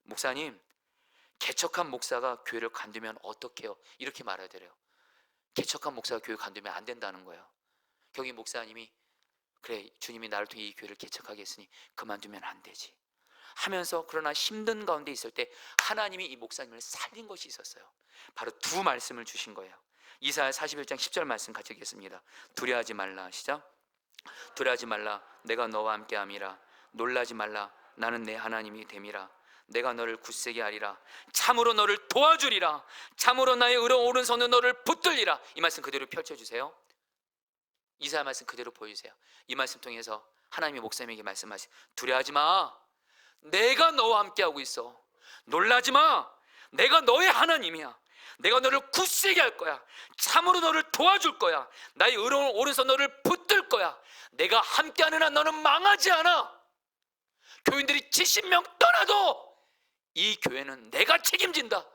목사님, 개척한 목사가 교회를 관두면 어떡해요? 이렇게 말하더래요. 개척한 목사가 교회 관두면 안 된다는 거예요. 거기 목사님이 그래, 주님이 나를 통해 이 교회를 개척하게 했으니 그만두면 안 되지 하면서, 그러나 힘든 가운데 있을 때 하나님이 이 목사님을 살린 것이 있었어요. 바로 두 말씀을 주신 거예요. 이사야 41장 10절 말씀 같이 읽겠습니다. 두려워하지 말라. 시작. 두려워하지 말라. 내가 너와 함께함이라. 놀라지 말라. 나는 내 하나님이 됨이라. 내가 너를 굳세게 하리라. 참으로 너를 도와주리라. 참으로 나의 의로운 오른손으로 너를 붙들리라. 이 말씀 그대로 펼쳐주세요. 이사야 말씀 그대로 보여주세요. 이 말씀 통해서 하나님이 목사님에게 말씀하시, 두려워하지 마. 내가 너와 함께하고 있어. 놀라지 마. 내가 너의 하나님이야. 내가 너를 굳세게 할 거야. 참으로 너를 도와줄 거야. 나의 의로운 오른손 너를 붙들 거야. 내가 함께하는 한 너는 망하지 않아. 교인들이 70명 떠나도 이 교회는 내가 책임진다.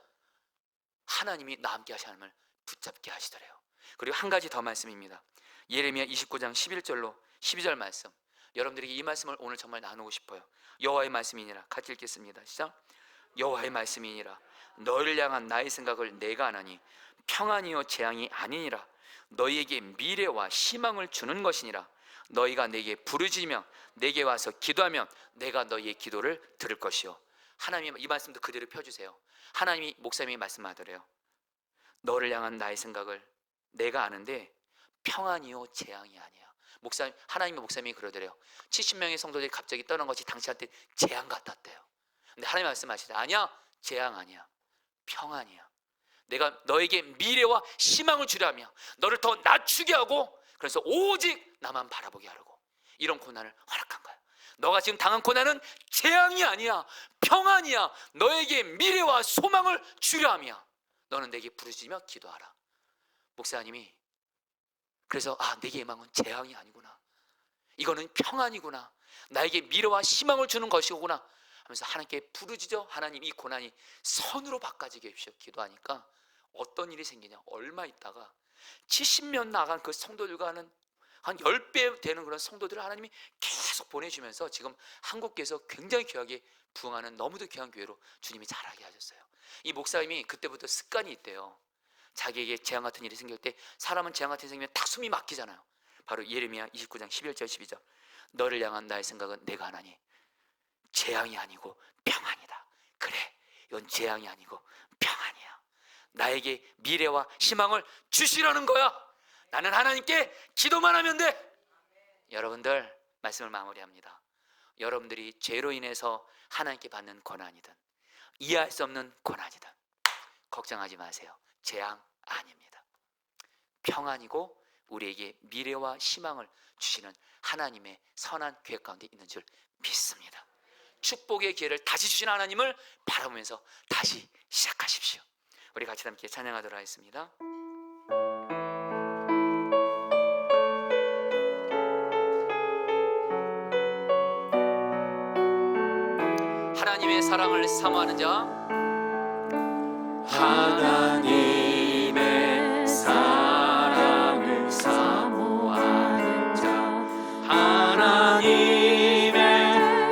하나님이 나와 함께 하시는 붙잡게 하시더래요. 그리고 한 가지 더 말씀입니다. 예레미야 29장 11절로 12절 말씀, 여러분들에게 이 말씀을 오늘 정말 나누고 싶어요. 여호와의 말씀이니라. 같이 읽겠습니다. 시작. 여호와의 말씀이니라. 너희를 향한 나의 생각을 내가 아나니 평안이요 재앙이 아니니라. 너희에게 미래와 희망을 주는 것이니라. 너희가 내게 부르짖으며 내게 와서 기도하면 내가 너희의 기도를 들을 것이요. 하나님, 이 말씀도 그대로 펴주세요. 하나님이 목사님이 말씀하더래요. 너를 향한 나의 생각을 내가 아는데 평안이요 재앙이 아니야. 목사님, 하나님의 목사님이 그러더래요. 70명의 성도들이 갑자기 떠난 것이 당신한테 재앙 같았대요. 근데 하나님 말씀하시되 아니야, 재앙 아니야, 평안이야. 내가 너에게 미래와 희망을 주려며 너를 더 낮추게 하고, 그래서 오직 나만 바라보게 하려고 이런 고난을 허락한 거야. 너가 지금 당한 고난은 재앙이 아니야, 평안이야. 너에게 미래와 소망을 주려하며 너는 내게 부르짖으며 기도하라. 목사님이 그래서 내게 희망은 재앙이 아니구나, 이거는 평안이구나, 나에게 미래와 희망을 주는 것이구나 하면서 하나님께 부르짖어 하나님 이 고난이 선으로 바꿔지게 해주시오 기도하니까 어떤 일이 생기냐, 얼마 있다가 70명 나간 그 성도들과는 한 10배 되는 그런 성도들을 하나님이 계속 보내주면서 지금 한국교회에서 굉장히 귀하게 부흥하는 너무도 귀한 교회로 주님이 자라게 하셨어요. 이 목사님이 그때부터 습관이 있대요. 자기에게 재앙 같은 일이 생길 때, 사람은 재앙 같은 일이 생기면 딱 숨이 막히잖아요. 바로 예레미야 29장 11절 12절. 너를 향한 나의 생각은 내가 하나니 재앙이 아니고 평안이다. 그래, 이건 재앙이 아니고 평안이야. 나에게 미래와 희망을 주시라는 거야. 나는 하나님께 기도만 하면 돼. 여러분들, 말씀을 마무리합니다. 여러분들이 죄로 인해서 하나님께 받는 고난이든 이해할 수 없는 고난이든 걱정하지 마세요. 재앙 아닙니다. 평안이고 우리에게 미래와 희망을 주시는 하나님의 선한 계획 가운데 있는 줄 믿습니다. 축복의 기회를 다시 주신 하나님을 바라보면서 다시 시작하십시오. 우리 같이 함께 찬양하도록 하겠습니다. 하나님의 사랑을 사모하는 자, 하나님의 사랑을 사모하는 자, 하나님의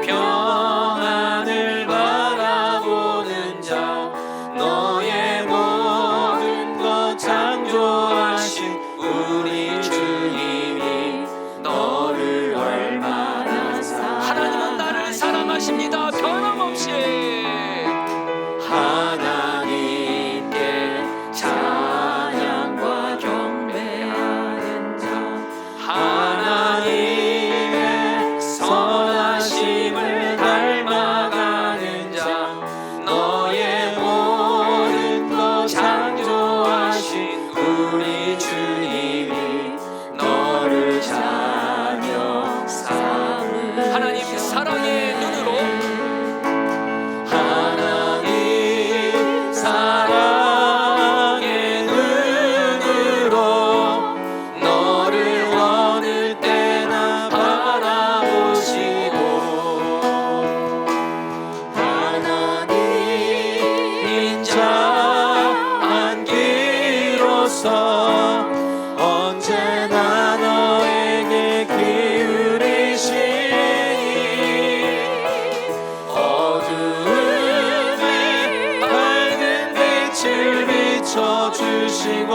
평안을 바라보는 자, 너의 모든 것 창조하신 우리 주님이 너를 얼마나 하나님은 나를 사랑하십니다. 변함없이. 하나님께 찬양과 경배하는 자, 하나님의 선하심을 닮아가는 자, 너의 모든 것 창조하신 우리 주님이 너를 자녀 삼으시오. 하나님 사랑의 눈으로, 하나님 사랑의 눈으로 너를 어느 때나 바라보시고, 하나님 인자 안기로서 언제나 너에게 기울이시니 어두움에 밝은 빛을 비춰주시고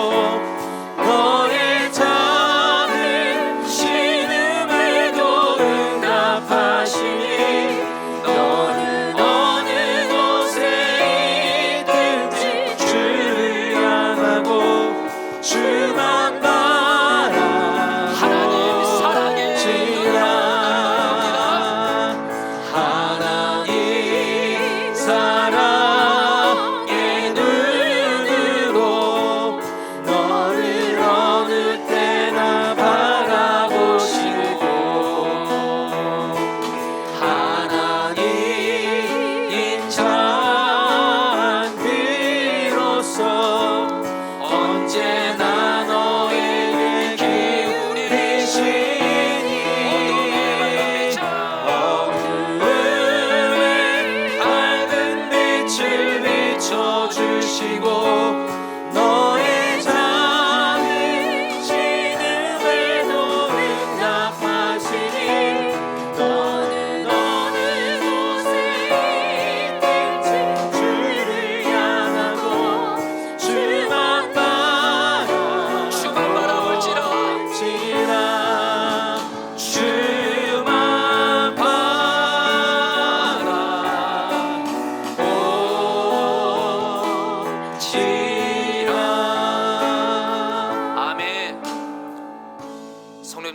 너의 작은 신음에도 응답하시니 너는 어느 곳에 있든지 주를 향하고 주만 하나님 사랑의 바라보지라. 하나님 사랑의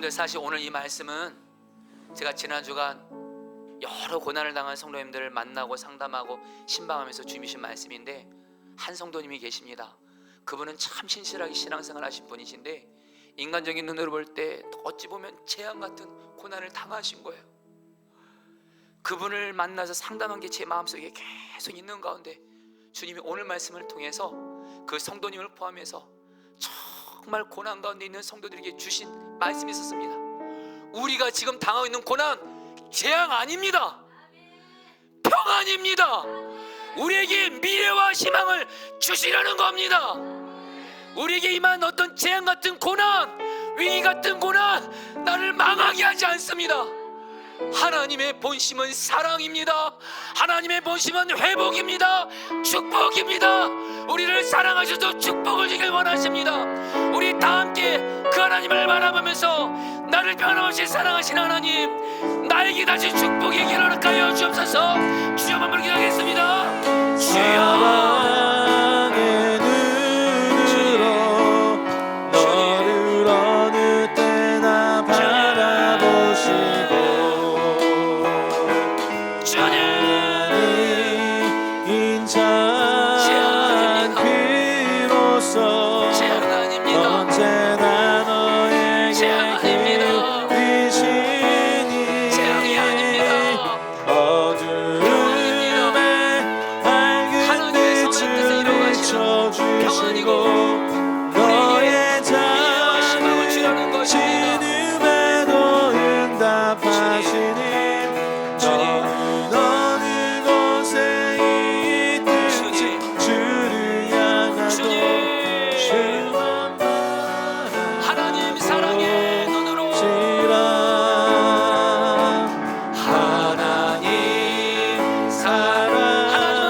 성도님들, 사실 오늘 이 말씀은 제가 지난 주간 여러 고난을 당한 성도님들을 만나고 상담하고 신방하면서 주신 말씀인데, 한 성도님이 계십니다. 그분은 참 신실하게 신앙생활 하신 분이신데 인간적인 눈으로 볼 때 어찌 보면 재앙 같은 고난을 당하신 거예요. 그분을 만나서 상담한 게 제 마음속에 계속 있는 가운데 주님이 오늘 말씀을 통해서 그 성도님을 포함해서 정말 고난 가운데 있는 성도들에게 주신 말씀이 있었습니다. 우리가 지금 당하고 있는 고난 재앙 아닙니다. 평안입니다. 우리에게 미래와 희망을 주시려는 겁니다. 우리에게 임한 어떤 재앙 같은 고난, 위기 같은 고난, 나를 망하게 하지 않습니다. 하나님의 본심은 사랑입니다. 하나님의 본심은 회복입니다. 축복입니다. 우리를 사랑하셔서 축복을 주길 원하십니다. 우리 다 함께 그 하나님을 바라보면서 나를 변함없이 사랑하신 하나님, 나에게 다시 축복의 길을 허락하여 주옵소서. 주여 한번 기도하겠습니다. 사랑의 눈으로 너를 어느 때나 바라보시고 인자한 귀로서 언제나 너에게 기울이시니 어둠에 밝은 빛을 비춰주시고 너의 작은 신음에도 응답하시니 너는 어느 곳에 있든지 주를 향하고 주만 하나님 사랑의 눈으로 바라보시라. 하나님 하나님은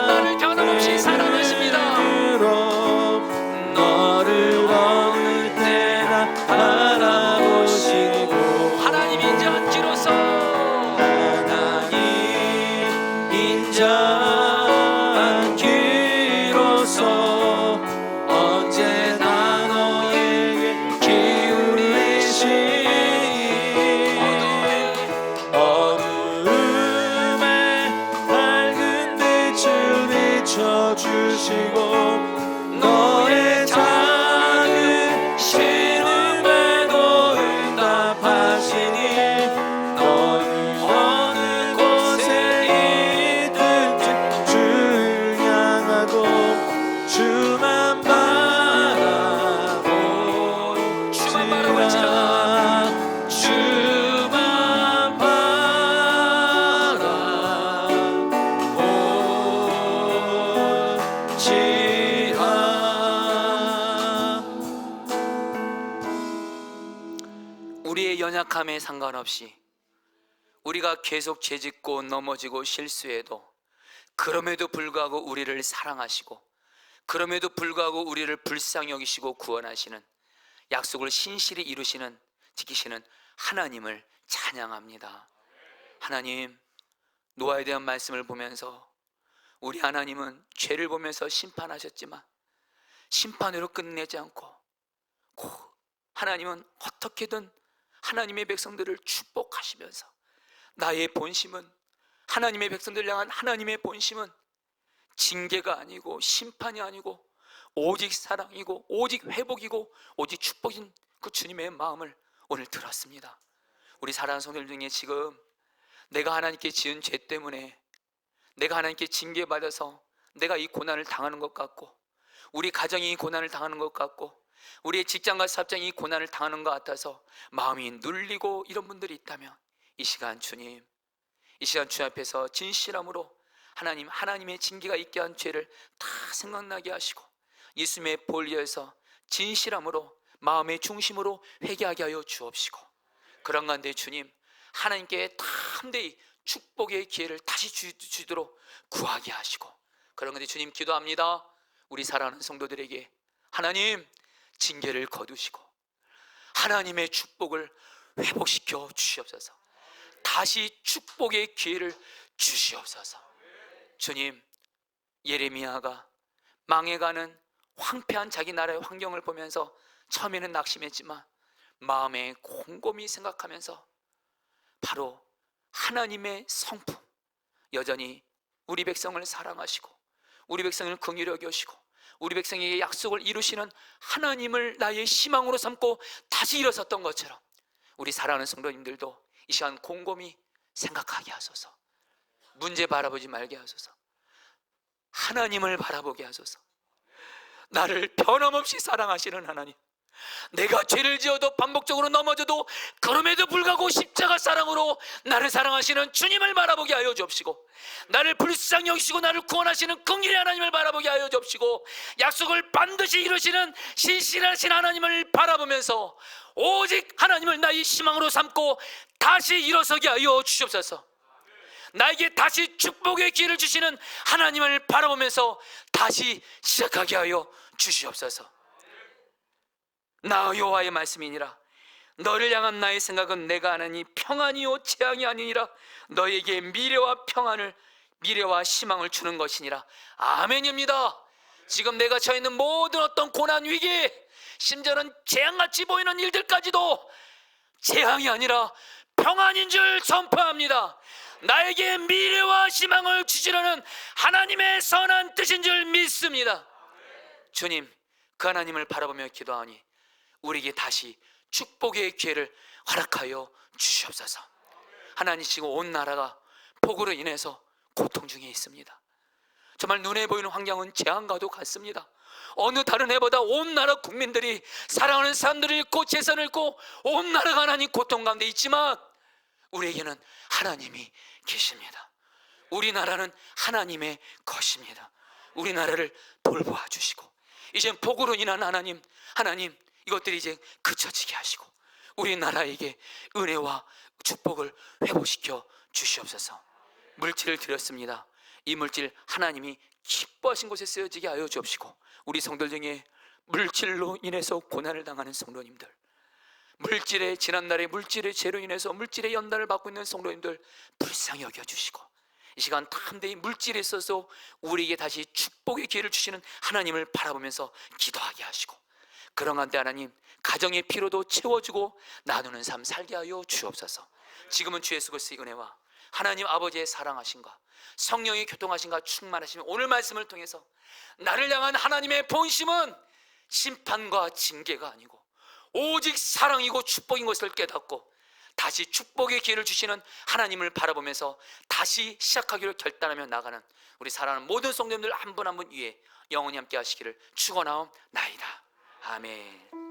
나를 변함없이 사랑하십니다. 너를 어느 때나 바라보시고 하나님 인자한 귀로서 하나님 인자한 귀로서 언제나 너에게 기울이시니 어둠에 밝은 빛을 비춰주시고 너의 작은 신음에도 응답하시니 너는 어느 곳에 있든지 주를 향하고 주만 바라볼지라. 주만 바라볼지라. 우리의 연약함에 상관없이 우리가 계속 죄짓고 넘어지고 실수해도 그럼에도 불구하고 우리를 사랑하시고 그럼에도 불구하고 우리를 불쌍히 여기시고 구원하시는 약속을 신실히 이루시는 지키시는 하나님을 찬양합니다. 하나님, 노아에 대한 말씀을 보면서 우리 하나님은 죄를 보면서 심판하셨지만 심판으로 끝내지 않고 하나님은 어떻게든 하나님의 백성들을 축복하시면서 나의 본심은 하나님의 백성들을 향한 하나님의 본심은 징계가 아니고 심판이 아니고 오직 사랑이고 오직 회복이고 오직 축복인 그 주님의 마음을 오늘 들었습니다. 우리 사랑하는 성도들 중에 지금 내가 하나님께 지은 죄 때문에 내가 하나님께 징계받아서 내가 이 고난을 당하는 것 같고 우리 가정이 이 고난을 당하는 것 같고 우리의 직장과 사업장이 이 고난을 당하는 것 같아서 마음이 눌리고 이런 분들이 있다면 이 시간 주님 앞에서 진실함으로 하나님의 징계가 있게 한 죄를 다 생각나게 하시고 예수님의 볼리에서 진실함으로 마음의 중심으로 회개하게 하여 주옵시고 그런 가운데 주님 하나님께 담대히 축복의 기회를 다시 주도록 구하게 하시고 그런 가운데 주님 기도합니다. 우리 사랑하는 성도들에게 하나님 징계를 거두시고 하나님의 축복을 회복시켜 주시옵소서. 다시 축복의 기회를 주시옵소서. 주님, 예레미야가 망해가는 황폐한 자기 나라의 환경을 보면서 처음에는 낙심했지만 마음에 곰곰이 생각하면서 바로 하나님의 성품, 여전히 우리 백성을 사랑하시고 우리 백성을 긍휼히 여기시고 우리 백성에게 약속을 이루시는 하나님을 나의 희망으로 삼고 다시 일어섰던 것처럼 우리 사랑하는 성도님들도 이 시간 곰곰이 생각하게 하소서. 문제 바라보지 말게 하소서. 하나님을 바라보게 하소서. 나를 변함없이 사랑하시는 하나님, 내가 죄를 지어도 반복적으로 넘어져도 그럼에도 불구하고 십자가 사랑으로 나를 사랑하시는 주님을 바라보게 하여 주옵시고, 나를 불쌍히 여기시고 나를 구원하시는 긍휼의 하나님을 바라보게 하여 주옵시고, 약속을 반드시 이루시는 신실하신 하나님을 바라보면서 오직 하나님을 나의 희망으로 삼고 다시 일어서게 하여 주시옵소서. 나에게 다시 축복의 기회를 주시는 하나님을 바라보면서 다시 시작하게 하여 주시옵소서. 나 여호와의 말씀이니라. 너를 향한 나의 생각은 내가 아나니 평안이요 재앙이 아니니라. 너에게 미래와 희망을 주는 것이니라. 아멘입니다. 지금 내가 처해 있는 모든 어떤 고난 위기, 심지어는 재앙같이 보이는 일들까지도 재앙이 아니라 평안인 줄 선포합니다. 나에게 미래와 희망을 주시려는 하나님의 선한 뜻인 줄 믿습니다. 주님, 그 하나님을 바라보며 기도하니 우리에게 다시 축복의 기회를 허락하여 주시옵소서. 하나님, 지금 온 나라가 폭우로 인해서 고통 중에 있습니다. 정말 눈에 보이는 환경은 재앙과도 같습니다. 어느 다른 해보다 온 나라 국민들이, 사랑하는 사람들을 잃고 재산을 잃고 온 나라가 하나님 고통 가운데 있지만 우리에게는 하나님이 계십니다. 우리나라는 하나님의 것입니다. 우리나라를 돌보아 주시고 이젠 폭우로 인한 하나님 이것들이 이제 그쳐지게 하시고 우리나라에게 은혜와 축복을 회복시켜 주시옵소서. 물질을 드렸습니다. 이 물질 하나님이 기뻐하신 곳에 쓰여지게 하여 주옵시고, 우리 성도들 중에 물질로 인해서 고난을 당하는 성도님들, 지난날의 물질의 죄로 인해서 물질의 연단을 받고 있는 성도님들 불쌍히 여겨주시고, 이 시간 담대히 물질에 있어서 우리에게 다시 축복의 기회를 주시는 하나님을 바라보면서 기도하게 하시고, 그런 한데 하나님, 가정의 피로도 채워주고 나누는 삶 살게 하여 주옵소서. 지금은 주 예수 그리스도의 은혜와 하나님 아버지의 사랑하심과 성령의 교통하심과 충만하심, 오늘 말씀을 통해서 나를 향한 하나님의 본심은 심판과 징계가 아니고 오직 사랑이고 축복인 것을 깨닫고 다시 축복의 기회를 주시는 하나님을 바라보면서 다시 시작하기로 결단하며 나가는 우리 사랑하는 모든 성도님들 한 분 한 분 위에 영원히 함께 하시기를 축원하옵나이다. 아멘.